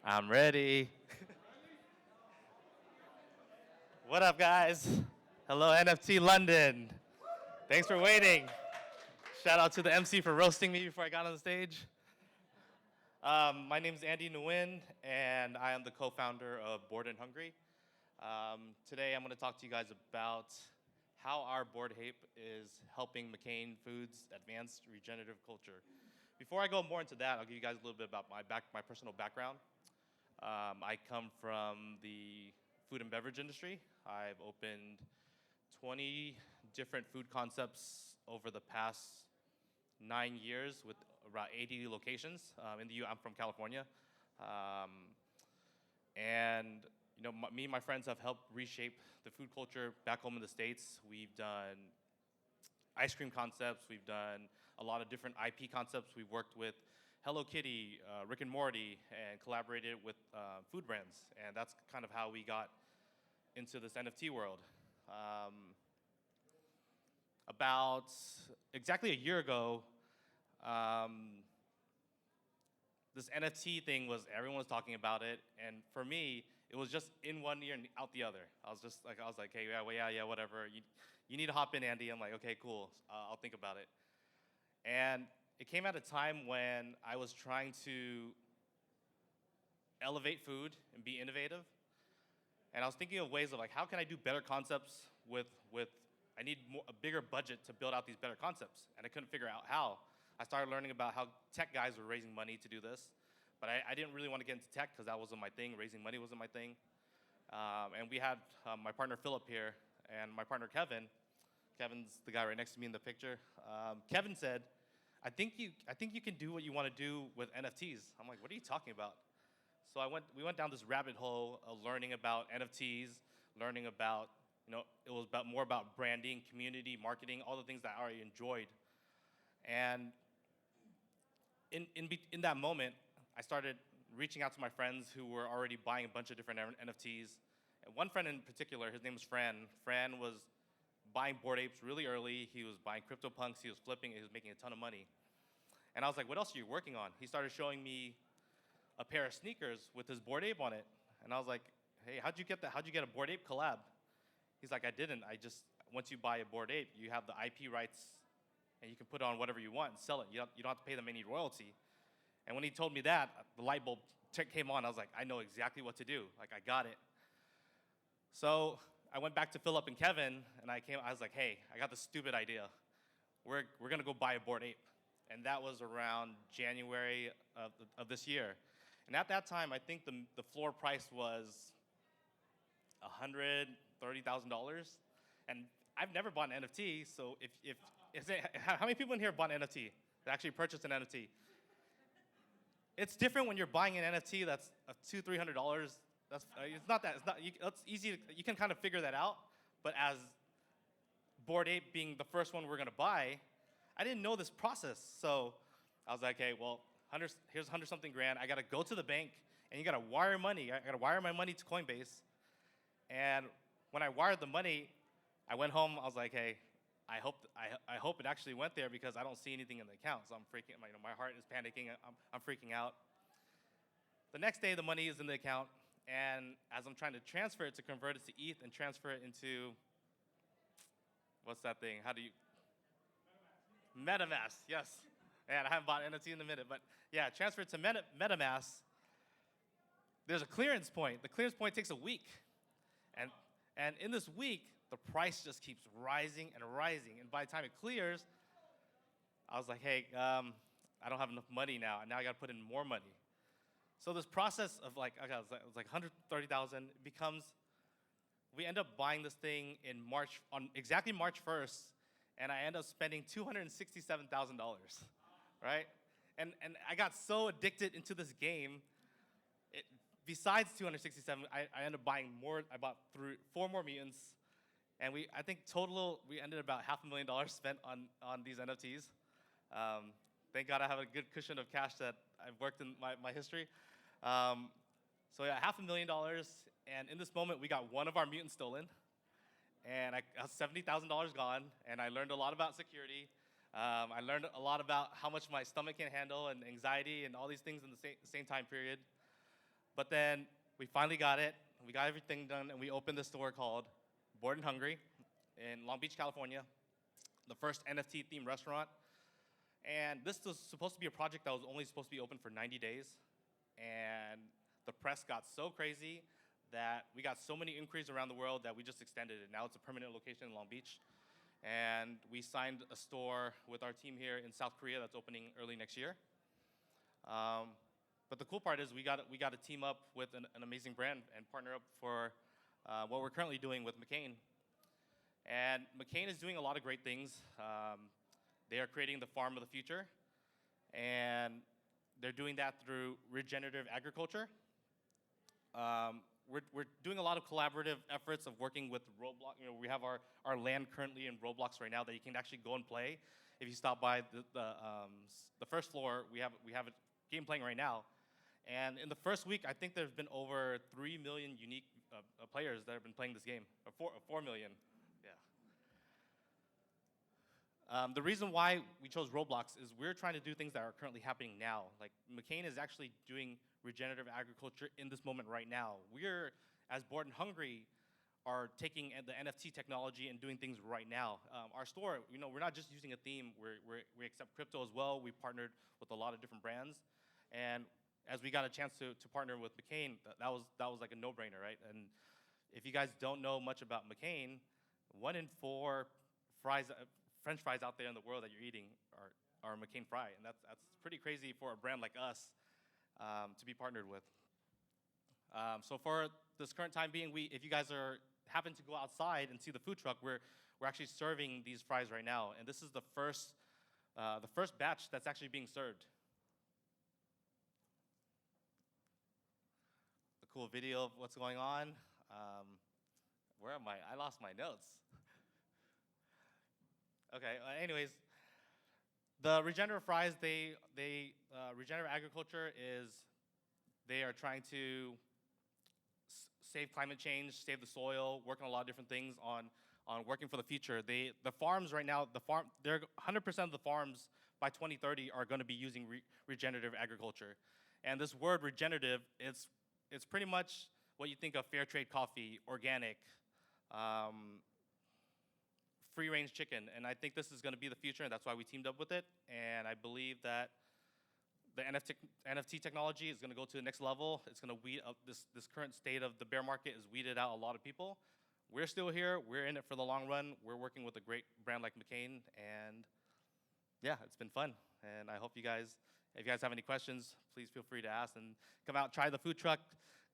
I'm ready. What up, guys? Hello, NFT London. Thanks for waiting. Shout out to the MC for roasting me before I got on the stage. My name is Andy Nguyen, and I am the co-founder of Bored and Hungry. Today, I'm going to talk to you guys about how our Bored Ape is helping McCain Foods advance regenerative culture. Before I go more into that, I'll give you guys a little bit about my personal background. I come from the food and beverage industry. I've opened 20 different food concepts over the past 9 years with around 80 locations. In the U.S., I'm from California. And me and my friends have helped reshape the food culture back home in the States. We've done ice cream concepts. We've done a lot of different IP concepts. We've worked with Hello Kitty, Rick and Morty, and collaborated with food brands. And that's kind of how we got into this NFT world. About exactly a year ago, this NFT thing everyone was talking about it. And for me, it was just in one ear and out the other. I was like, hey, yeah, whatever. You need to hop in, Andy. I'm like, okay, cool. I'll think about it. And it came at a time when I was trying to elevate food and be innovative. And I was thinking of ways of like, how can I do better concepts I need a bigger budget to build out these better concepts. And I couldn't figure out how. I started learning about how tech guys were raising money to do this. But I didn't really want to get into tech because that wasn't my thing. Raising money wasn't my thing. And we had my partner Philip here and my partner Kevin. Kevin's the guy right next to me in the picture. Kevin said, I think you can do what you want to do with NFTs. I'm like, what are you talking about? So we went down this rabbit hole of learning about NFTs, learning about, it was more about branding, community, marketing, all the things that I already enjoyed. And in that moment, I started reaching out to my friends who were already buying a bunch of different NFTs. And one friend in particular, his name was Fran. Fran was buying Bored Apes really early. He was buying CryptoPunks. He was flipping. He was making a ton of money. And I was like, what else are you working on? He started showing me a pair of sneakers with his Bored Ape on it. And I was like, hey, how'd you get that? How'd you get a Bored Ape collab? He's like, I didn't. Once you buy a Bored Ape, you have the IP rights, and you can put it on whatever you want and sell it. You don't have to pay them any royalty. And when he told me that, the light bulb came on. I was like, I know exactly what to do. Like, I got it. So I went back to Philip and Kevin, and I was like, hey, I got this stupid idea. We're going to go buy a Bored Ape. And that was around January of this year. And at that time, I think the floor price was $130,000. And I've never bought an NFT, so how many people in here bought an NFT, that actually purchased an NFT? It's different when you're buying an NFT that's $200, $300. It's easy, you can kind of figure that out. But as Bored Ape being the first one we're gonna buy, I didn't know this process. So I was like, hey, well, here's 100-something grand. I gotta go to the bank, and you gotta wire money. I gotta wire my money to Coinbase. And when I wired the money, I went home. I was like, hey, I hope it actually went there because I don't see anything in the account. So I'm freaking. My heart is panicking. I'm freaking out. The next day, the money is in the account, and as I'm trying to transfer it to convert it to ETH and transfer it into what's that thing? How do you? MetaMask. Yes. And I haven't bought NFT in a minute, but yeah, transfer it to MetaMask. There's a clearance point. The clearance point takes a week, and in this week, the price just keeps rising and rising. And by the time it clears, I was like, hey, I don't have enough money now, and now I got to put in more money. So this process of it was like 130,000 becomes. We end up buying this thing in March, on exactly March 1st, and I end up spending $267,000, right? And I got so addicted into this game. Besides 267, I ended up buying more. I bought 4 more mutants, and I think total we ended about $500,000 spent on these NFTs. Thank God I have a good cushion of cash that I've worked in my history. So yeah, $500,000, and in this moment we got one of our mutants stolen, and I got $70,000 gone, and I learned a lot about security. I learned a lot about how much my stomach can handle and anxiety and all these things in the same time period. But then we finally got it. We got everything done, and we opened this store called Bored and Hungry in Long Beach, California, the first NFT-themed restaurant. And this was supposed to be a project that was only supposed to be open for 90 days. And the press got so crazy that we got so many inquiries around the world that we just extended it. Now it's a permanent location in Long Beach. And we signed a store with our team here in South Korea that's opening early next year. But the cool part is we got to team up with an amazing brand and partner up for what we're currently doing with McCain. And McCain is doing a lot of great things. They are creating the farm of the future, and they're doing that through regenerative agriculture. We're doing a lot of collaborative efforts of working with Roblox. You know, we have our land currently in Roblox right now that you can actually go and play. If you stop by the first floor, we have a game playing right now. And in the first week, I think there's been over 3 million unique players that have been playing this game, or 4 million. The reason why we chose Roblox is we're trying to do things that are currently happening now. Like McCain is actually doing regenerative agriculture in this moment right now. We're, as Bored and Hungry, are taking the NFT technology and doing things right now. Our store, you know, we're not just using a theme. We accept crypto as well. We partnered with a lot of different brands, and as we got a chance to partner with McCain, that was like a no-brainer, right? And if you guys don't know much about McCain, 1 in 4 French fries out there in the world that you're eating are McCain fry, and that's pretty crazy for a brand like us to be partnered with. So for this current time being, if you guys happen to go outside and see the food truck, we're actually serving these fries right now, and this is the first batch that's actually being served. A cool video of what's going on. Where am I? I lost my notes. Okay, anyways, the regenerative fries, regenerative agriculture is, they are trying to save climate change, save the soil, work on a lot of different things on working for the future. The farms right now, 100% of the farms by 2030 are going to be using regenerative agriculture. And this word regenerative, it's pretty much what you think of fair trade coffee, organic, free-range chicken, and I think this is going to be the future, and that's why we teamed up with it. And I believe that the NFT technology is going to go to the next level. It's going to weed up this current state of the bear market has weeded out a lot of people. We're still here. We're in it for the long run. We're working with a great brand like McCain, and yeah, it's been fun. And I hope if you guys have any questions, please feel free to ask and come out, try the food truck.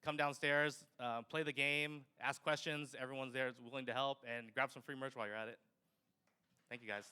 Come downstairs, play the game, ask questions. Everyone's there is willing to help, and grab some free merch while you're at it. Thank you, guys.